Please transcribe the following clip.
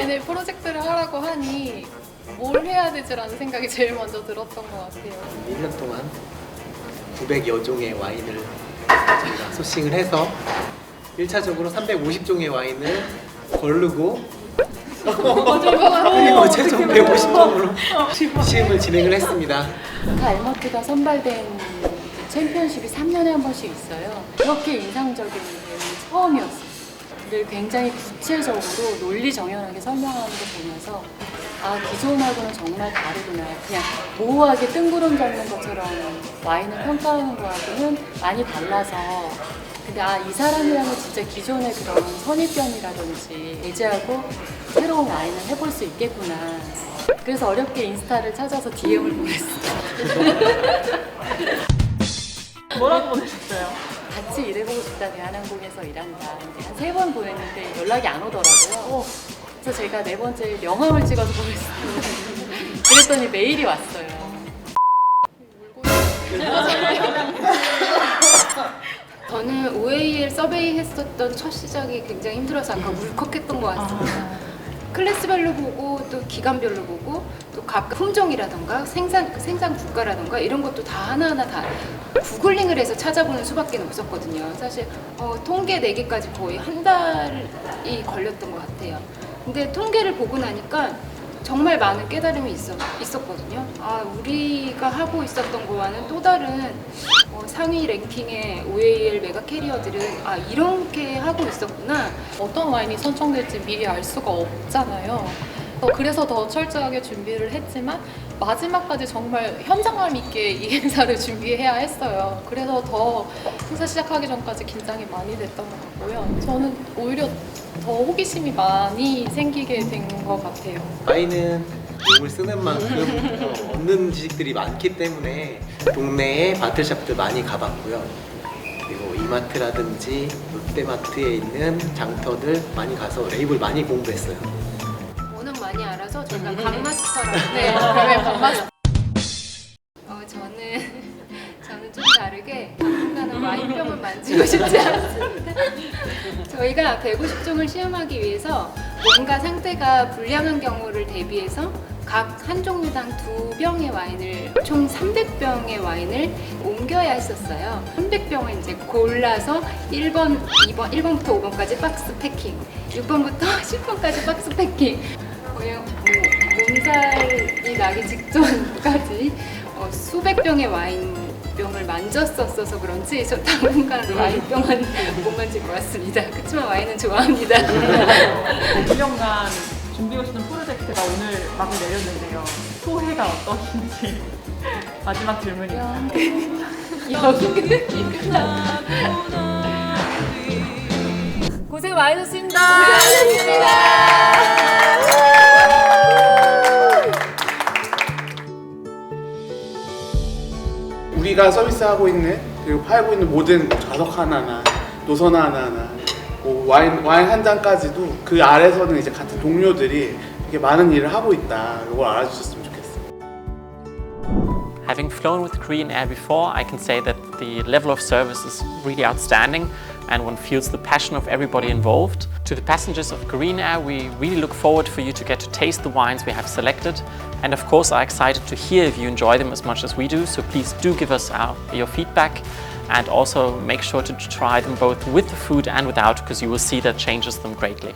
와인을 프로젝트를 하라고 하니 뭘 해야 되지라는 생각이 제일 먼저 들었던 것 같아요. 1년 동안 900여 종의 와인을 저희가 소싱을 해서 1차적으로 350종의 와인을 고르고 그리고 최종 150종으로 시음을 진행을 했습니다. 알머트가 선발된 챔피언십이 3년에 한 번씩 있어요. 그렇게 인상적인 내용이 처음이었어요. 늘 굉장히 구체적으로 논리정연하게 설명하는 거 보면서 아, 기존하고는 정말 다르구나. 그냥 모호하게 뜬구름 잡는 것처럼 와인을 평가하는 거하고는 많이 달라서 근데 아, 이 사람이라면 진짜 기존의 그런 선입견이라든지 배제하고 새로운 와인을 해볼 수 있겠구나. 그래서 어렵게 인스타를 찾아서 DM을 보냈어요. 뭐라고 보내셨어요? 같이 일해보고 싶다, 대한항공에서 일한다. 한 3번 보냈는데 연락이 안 오더라고요. 그래서 제가 4번째 명함을 찍어서 보냈어요. 그랬더니 메일이 왔어요. 저는 OAL 서베이 했었던 첫 시작이 굉장히 힘들어서 아까 울컥했던 것 같습니다. 클래스별로 보고 또 기간별로 보고 또 각 품종이라던가 생산 국가라던가 이런 것도 다 하나하나 다 구글링을 해서 찾아보는 수밖에 없었거든요. 사실 통계 내기까지 거의 한 달이 걸렸던 것 같아요. 근데 통계를 보고 나니까 정말 많은 깨달음이 있었거든요. 아, 우리가 하고 있었던 거와는 또 다른 상위 랭킹의 OAL 메가 캐리어들은 아, 이렇게 하고 있었구나. 어떤 와인이 선정될지 미리 알 수가 없잖아요. 그래서 더 철저하게 준비를 했지만 마지막까지 정말 현장감 있게 이 행사를 준비해야 했어요. 그래서 더 행사 시작하기 전까지 긴장이 많이 됐던 것 같고요. 저는 오히려 더 호기심이 많이 생기게 된 것 같아요. 와인은 욕을 쓰는 만큼 얻는 지식들이 많기 때문에 동네에 바틀샵들 많이 가봤고요. 그리고 이마트라든지 롯데마트에 있는 장터들 많이 가서 레이블 많이 공부했어요. 워낙 많이 알아서 저희가 강마스터라고. 네, 그러면 강마스터. 저는 좀 다르게 당분간은 와인병을 만지고 싶지 않습니다. 저희가 150종을 시음하기 위해서 뭔가 상태가 불량한 경우를 대비해서 각 한 종류당 2병의 와인을 총 300병의 와인을 옮겨야 했었어요. 300병을 이제 골라서 1번부터 5번까지 박스 패킹, 6번부터 10번까지 박스 패킹. 몸살이 나기 직전까지 수백 병의 와인병을 만졌었어서 그런지 저 당분간 와인병은 못 만질 것 같습니다. 그렇지만 와인은 좋아합니다. 1년간 준비하시는 프로젝트가 오늘 막을 내렸는데요. 소회가 어떠신지 마지막 질문입니다. 고생 많으셨습니다. 우리가 서비스하고 있는 그리고 팔고 있는 모든 좌석 하나나 노선 하나나 뭐 와인 한 잔까지도 그 아래서는 이제 같은 동료들이 되게 많은 일을 하고 있다. 이걸 알아주셨으면 좋겠어요. Having flown with Korean Air before, I can say that the level of service is really outstanding and one feels the passion of everybody involved. To the passengers of Korean Air, we really look forward for you to get to taste the wines we have selected, and of course are excited to hear if you enjoy them as much as we do, so please do give us your feedback and also make sure to try them both with the food and without, because you will see that changes them greatly.